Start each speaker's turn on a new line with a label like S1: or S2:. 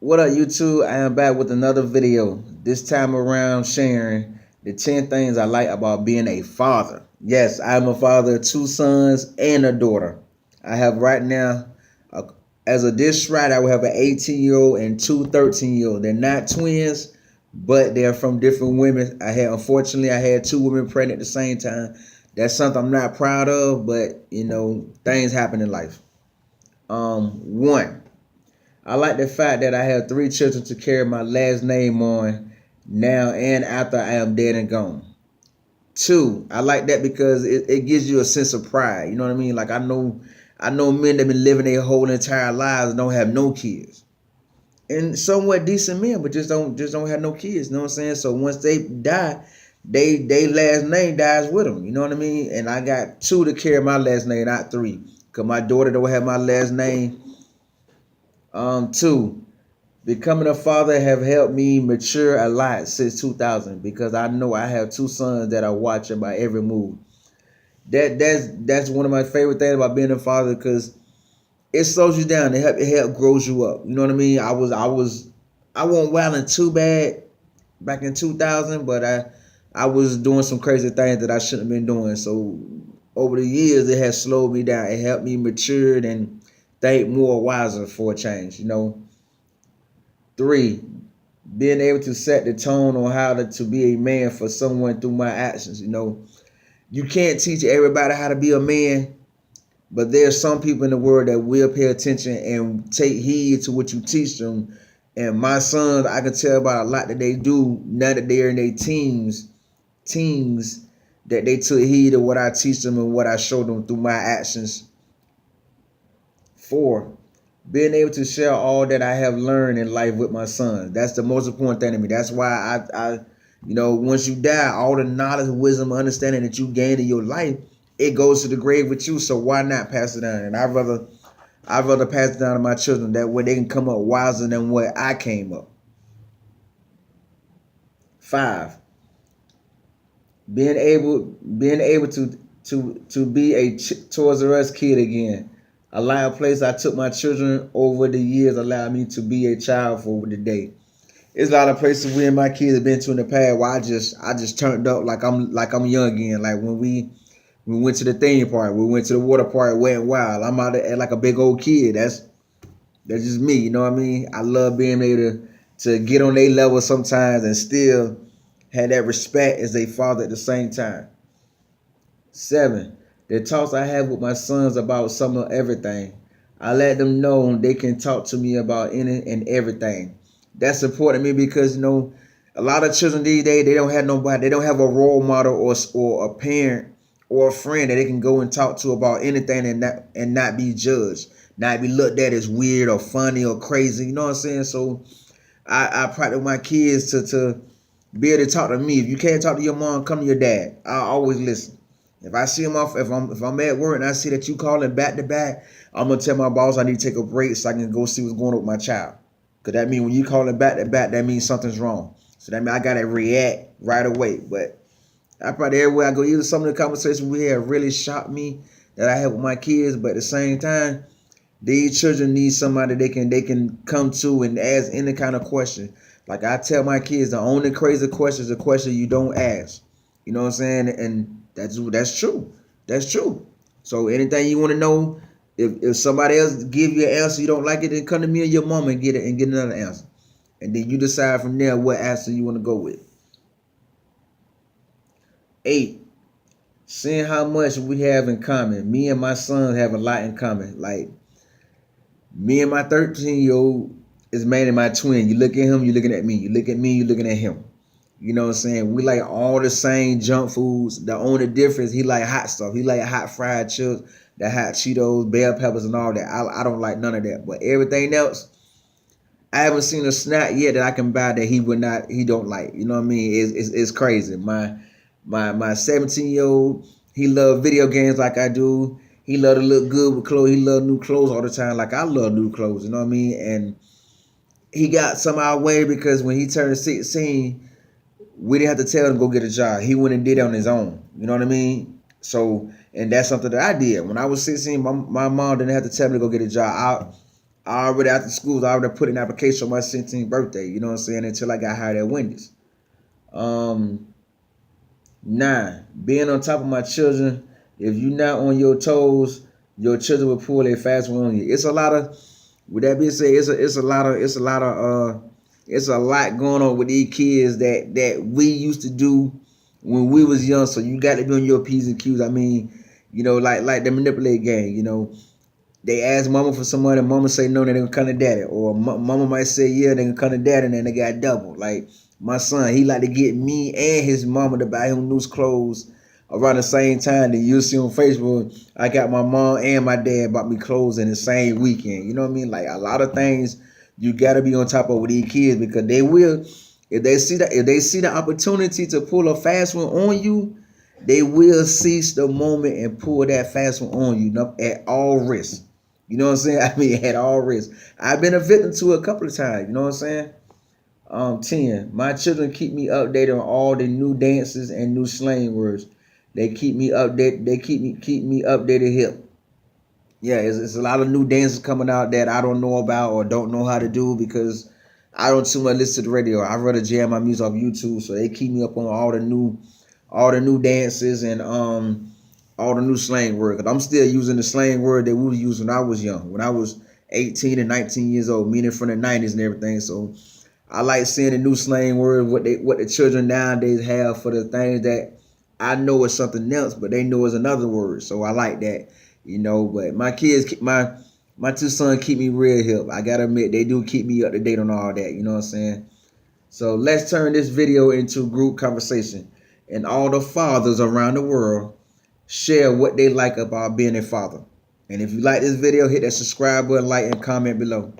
S1: What up, YouTube? I am back with another video. This time around, sharing the 10 things I like about being a father. Yes, I'm a father of two sons and a daughter. I have right now, uh, as of this right, I will have an 18-year-old and two 13-year-old. They're not twins, but they're from different women. Unfortunately, I had two women pregnant at the same time. That's something I'm not proud of, but things happen in life. One. I like the fact that I have three children to carry my last name on now and after I am dead and gone. Two, I like that because it gives you a sense of pride. You know what I mean? Like I know men that been living their whole entire lives and don't have no kids. And somewhat decent men, but just don't have no kids. You know what I'm saying? So once they die, they last name dies with them. You know what I mean? And I got two to carry my last name, not three. Cause my daughter don't have my last name. Two, becoming a father have helped me mature a lot since 2000 because I know I have two sons that are watching my every move. That's one of my favorite things about being a father because it slows you down. It help grows you up. You know what I mean? I wasn't wilding too bad back in 2000, but I was doing some crazy things that I shouldn't have been doing. So over the years, it has slowed me down. It helped me mature and think more wiser for a change. Three, being able to set the tone on how to be a man for someone through my actions. You can't teach everybody how to be a man, but there's some people in the world that will pay attention and take heed to what you teach them. And my sons, I can tell about a lot that they do now that they're in their teens, that they took heed of what I teach them and what I show them through my actions. Four, being able to share all that I have learned in life with my sons. That's the most important thing to me. That's why once you die, all the knowledge, wisdom, understanding that you gained in your life, it goes to the grave with you. So why not pass it down? And I'd rather pass it down to my children. That way they can come up wiser than what I came up. Five, being able to be a Toys R Us kid again. A lot of places I took my children over the years allowed me to be a child for the day. There's a lot of places we and my kids have been to in the past where I just turned up like I'm young again. Like when we went to the theme park, we went to the water park, went wild. I'm out there like a big old kid. That's just me. You know what I mean? I love being able to get on their level sometimes and still have that respect as a father at the same time. Seven, the talks I have with my sons about some of everything. I let them know they can talk to me about any and everything. That's important to me because a lot of children these days they don't have nobody, they don't have a role model or a parent or a friend that they can go and talk to about anything and not be judged, not be looked at as weird or funny or crazy. You know what I'm saying? So I practice my kids to be able to talk to me. If you can't talk to your mom, come to your dad. I always listen. If I see him off, if I'm at work and I see that you calling back to back, I'm gonna tell my boss I need to take a break so I can go see what's going on with my child. Cause that means when you calling back to back, that means something's wrong. So that means I gotta react right away. But I probably everywhere I go, either some of the conversations we have really shocked me that I have with my kids, but at the same time, these children need somebody they can come to and ask any kind of question. Like I tell my kids, the only crazy question is a question you don't ask. You know what I'm saying? And that's true. That's true. So anything you want to know, if somebody else give you an answer you don't like it, then come to me or your mom and get it and get another answer. And then you decide from there what answer you want to go with. Eight, seeing how much we have in common. Me and my son have a lot in common. Like me and my 13-year-old is mainly my twin. You look at him, you're looking at me. You look at me, you're looking at him. You know what I'm saying? We like all the same junk foods. The only difference, he like hot stuff. He like hot fried chips, the hot Cheetos, bell peppers, and all that. I don't like none of that. But everything else, I haven't seen a snack yet that I can buy that he don't like. You know what I mean? It's crazy. My 17-year-old, he love video games like I do. He love to look good with clothes. He love new clothes all the time like I love new clothes. You know what I mean? And he got some our way because when he turned 16, we didn't have to tell him to go get a job. He went and did it on his own. You know what I mean? So, and that's something that I did. When I was 16, my mom didn't have to tell me to go get a job. I already after school, I already put an application on my 16th birthday. You know what I'm saying? Until I got hired at Wendy's. 9, being on top of my children. If you're not on your toes, your children will pull a fast one on you. It's a lot of, with that being said, it's a lot going on with these kids that we used to do when we was young. So you got to be on your P's and Q's. I mean, like the manipulate game. They ask mama for some money, mama say no, then they gonna come to daddy. Or mama might say yeah, they gonna come to daddy, and then they got double. Like my son, he like to get me and his mama to buy him new clothes around the same time. Then you'll see on Facebook, I got my mom and my dad bought me clothes in the same weekend. You know what I mean? Like a lot of things you gotta be on top of with these kids, because they will, if they see the opportunity to pull a fast one on you, they will seize the moment and pull that fast one on you at all risks. You know what I'm saying? I mean, at all risks. I've been a victim to it a couple of times. You know what I'm saying? 10. My children keep me updated on all the new dances and new slang words. They keep me updated. They keep me updated hip. Yeah, it's a lot of new dances coming out that I don't know about or don't know how to do, because I don't too much listen to the radio. I rather jam my music off YouTube, so they keep me up on all the new dances and all the new slang word. Cause I'm still using the slang word that we used when I was young, when I was 18 and 19 years old, meaning from the 90s and everything. So I like seeing the new slang word, what the children nowadays have for the things that I know is something else, but they know is another word. So I like that, But my kids, my two sons keep me real hip. I gotta admit, they do keep me up to date on all that. You know what I'm saying? So let's turn this video into group conversation, and all the fathers around the world share what they like about being a father. And if you like this video, hit that subscribe button, like, and comment below.